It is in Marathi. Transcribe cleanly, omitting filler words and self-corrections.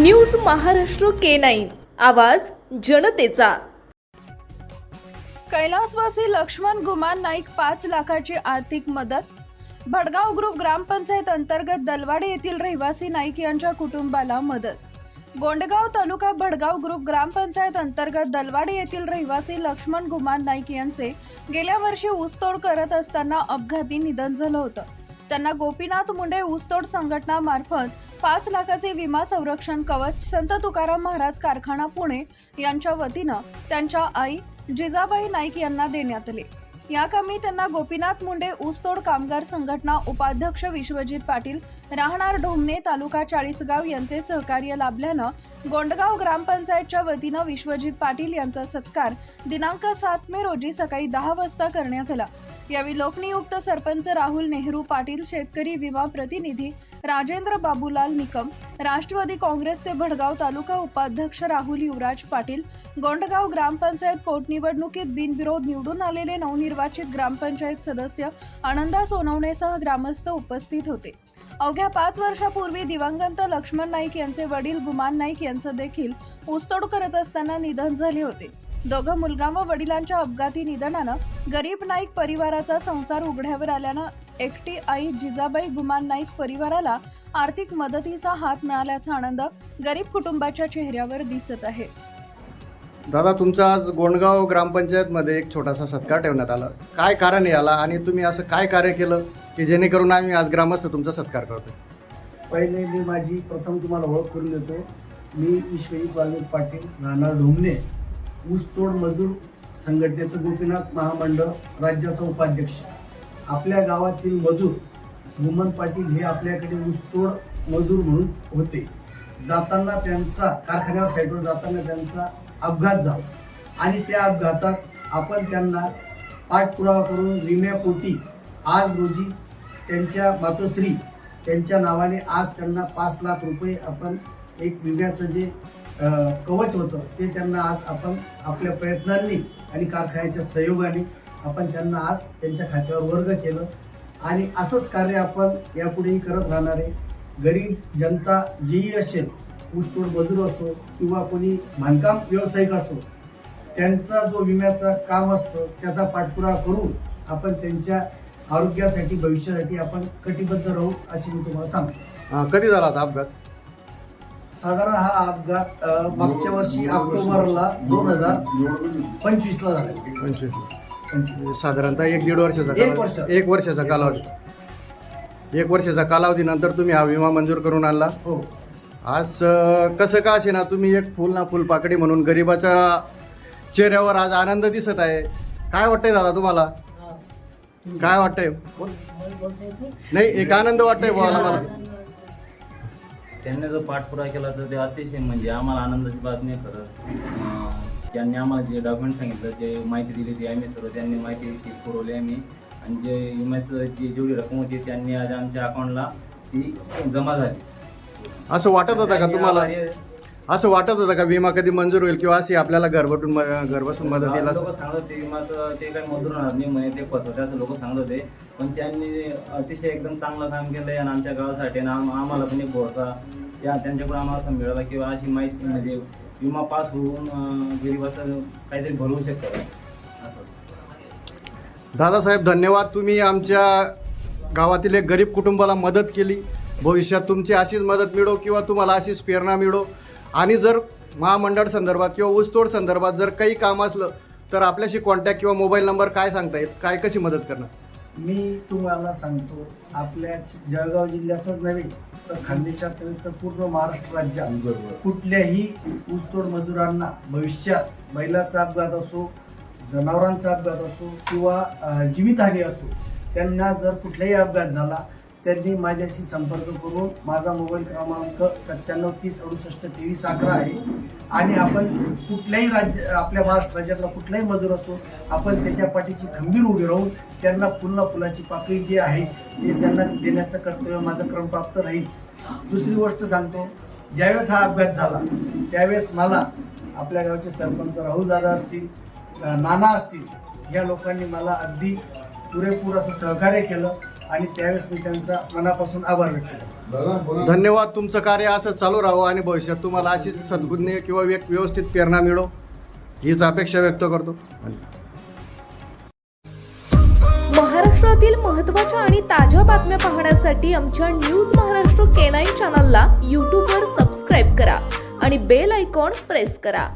न्यूज महाराष्ट्र K9 आवाज जनतेचा। कैलासवासी लक्ष्मण गुमान नाईक 5 लाखाची आर्थिक मदत। भडगाव ग्रुप ग्रामपंचायत अंतर्गत दलवाडे येथील रहिवासी नाईक यांच्या कुटुंबाला मदत। गोंडगाव तालुका भडगाव ग्रुप ग्रामपंचायत अंतर्गत दलवाडे येथील रहिवासी लक्ष्मण गुमान नाईक यांचे गेल्या वर्षी ऊसतोड करत असताना अपघाती निधन झालं होतं। त्यांना गोपीनाथ मुंडे ऊसतोड संघटना मार्फत 5 लाखाचे विमा संरक्षण कवच संत तुकाराम महाराज कारखाना पुणे यांच्या वतीनं त्यांच्या आई जिजाबाई नाईक यांना देण्यात आले। या कामी त्यांना गोपीनाथ मुंडे ऊसतोड कामगार संघटना उपाध्यक्ष विश्वजित पाटील राहणार ढोमणे तालुका चाळीसगाव यांचे सहकार्य लाभल्यानं गोंडगाव ग्रामपंचायतच्या वतीनं विश्वजित पाटील यांचा सत्कार दिनांक 7 मे रोजी सकाळी 10 वाजता करण्यात आला। यावेळी लोकनियुक्त सरपंच राहुल नेहरू पाटील, शेतकरी विमा प्रतिनिधी राजेंद्र बाबूलाल निकम, राष्ट्रवादी काँग्रेसचे भडगाव तालुका उपाध्यक्ष राहुल युवराज पाटील, गोंडगाव ग्रामपंचायत पोटनिवडणुकीत बिनविरोध निवडून आलेले नवनिर्वाचित ग्रामपंचायत सदस्य आनंदा सोनवणेसह ग्रामस्थ उपस्थित होते। अवघ्या 5 वर्षापूर्वी दिवंगत लक्ष्मण नाईक यांचे वडील गुमान नाईक यांचं देखील ऊसतोड करत असताना निधन झाले होते। दोघं मुलगा व वडिलांच्या अपघाती निधनानं गरीब नाईक परिवाराचा संसार उघड्यावर आल्यानं एकटी आई जिजाबाई गुमान नाईक परिवाराला आर्थिक मदतीचा हात मिळाल्याचा आनंद गरीब कुटुंबाच्या चेहऱ्यावर दिसत आहे। दादा, तुमचा आज गोंडगाव ग्रामपंचायतमध्ये एक छोटासा सत्कार ठेवण्यात आला, काय कारण याला आणि तुम्ही असं काय कार्य केलं की जेणेकरून आम्ही आज ग्रामस्थ तुमचा सत्कार करतो? पहिले मी माझी प्रथम तुम्हाला ओळख करून देतो। मी विश्वजित पाटील, राहणार ढोमणे, ऊसतोड मजूर संघटनेचं गोपीनाथ महामंडळ राज्याचा उपाध्यक्ष। आपल्या गावातील मजूर गुमान पाटील हे आपल्याकडे ऊसतोड मजूर म्हणून होते। जाताना त्यांचा कारखान्यावर साईडवर जाताना त्यांचा अपघात झाला आणि त्या अपघातात आपण त्यांना पाठपुरावा करून विम्यापोटी आज रोजी त्यांच्या मातोश्री त्यांच्या नावाने आज त्यांना 5 लाख रुपये आपण एक विम्याचं जे कवच होतं ते त्यांना आज आपण आपल्या प्रयत्नांनी आणि कारखान्याच्या सहयोगाने आपण त्यांना आज त्यांच्या खात्यावर वर्ग केलं आणि असंच कार्य आपण यापुढेही करत राहणार आहे। गरीब जनता जेही असेल, ऊसतोड मजूर असो किंवा कोणी बांधकाम व्यावसायिक असो, त्यांचा जो विम्याचा काम असतं त्याचा पाठपुरावा करून आपण त्यांच्या आरोग्यासाठी भविष्यासाठी आपण कटिबद्ध राहू अशी मी तुम्हाला सांगतो। कधी झाला होता अपघात? साधारण हा अपघात मागच्या वर्षी ऑक्टोबरला 2025 ला झाला। 25 साधारणतः 1-1.5 वर्षाचा एक वर्षाचा कालावधी। 1 वर्षाचा कालावधीनंतर तुम्ही हा विमा मंजूर करून आणला। हो, आज कसं का असे ना, तुम्ही एक फुल ना फुलपाकडी म्हणून गरिबाच्या चेहऱ्यावर आज आनंद दिसत आहे। काय वाटतंय दादा तुम्हाला? काय वाटतंय? नाही, एक आनंद वाटतंय बोला मला। त्यांनी जो पाठपुरावा केला तर ते अतिशय म्हणजे आम्हाला आनंदाची बातमी आहे खरंच। त्यांनी आम्हाला जे डॉक्युमेंट सांगितलं, जे माहिती दिली ती आम्ही सर्व त्यांनी माहिती पुरवली आम्ही, आणि जे विम्याचं जेवढी रक्कम होती त्यांनी आज आमच्या अकाउंटला ती जमा झाली। असं वाटत होतं का तुम्हाला? असं वाटत होतं का विमा कधी मंजूर होईल किंवा अशी आपल्याला घर बसून मदत येईल? लोक सांगत होते विमाचं ते काही मंजूर होणार नाही म्हणे, ते फसवते असं लोक सांगत होते, पण त्यांनी अतिशय एकदम चांगलं काम केलंय आणि आमच्या गावासाठी आम्हाला पण एक भरोसा त्यांच्याकडून आम्हाला असं मिळाला किंवा अशी माहिती म्हणजे विमा पास होऊन गरीबाचं काहीतरी भरवू शकतं असं। दादासाहेब, धन्यवाद। तुम्ही आमच्या गावातील एक गरीब कुटुंबाला मदत केली। भविष्यात तुमची अशीच मदत मिळो किंवा तुम्हाला अशीच प्रेरणा मिळो, आणि जर महामंडळ संदर्भात किंवा ऊसतोड संदर्भात जर काही काम असलं तर आपल्याशी कॉन्टॅक्ट किंवा मोबाईल नंबर काय सांगता येईल? काय कशी मदत करणार? मी तुम्हाला सांगतो, आपल्या जळगाव जिल्ह्यातच नव्हे तर खानदेशात तर पूर्ण महाराष्ट्र राज्यात कुठल्याही ऊसतोड मजुरांना भविष्यात बैलाचा अपघात असो, जनावरांचा अपघात असो किंवा जीवितहानी असो, त्यांना जर कुठलाही अपघात झाला त्यांनी माझ्याशी संपर्क करून माझा मोबाईल क्रमांक 9730682311 आहे आणि आपण कुठल्याही राज्य आपल्या महाराष्ट्र राज्यातला कुठलाही मजूर असो, आपण त्याच्या पाठीची खंबीर उभी राहून त्यांना पुन्हा फुलाची पाकळी जी आहे ते त्यांना देण्याचं कर्तव्य माझं क्रमप्राप्त राहील। दुसरी गोष्ट सांगतो, ज्यावेळेस हा अपघात झाला त्यावेळेस मला आपल्या गावचे सरपंच राहुल दादा असतील, नाना असतील, या लोकांनी मला अगदी पुरेपूर असं सहकार्य केलं आणि त्यावेळेस मी त्यांचा मनापासून आभार व्यक्त करतो. धन्यवाद. तुमचं कार्य असं चालू राहावं आणि भविष्यात तुम्हाला अशीच सद्गुण्य किंवा व्यवस्थित प्रेरणा मिळो हीच अपेक्षा व्यक्त करतो. महाराष्ट्रातील महत्त्वाच्या आणि ताज्या बातम्या पाहण्यासाठी आमच्या न्यूज महाराष्ट्र K9 चॅनलला यूट्यूबवर सबस्क्राईब करा आणि बेल आयकॉन प्रेस करा.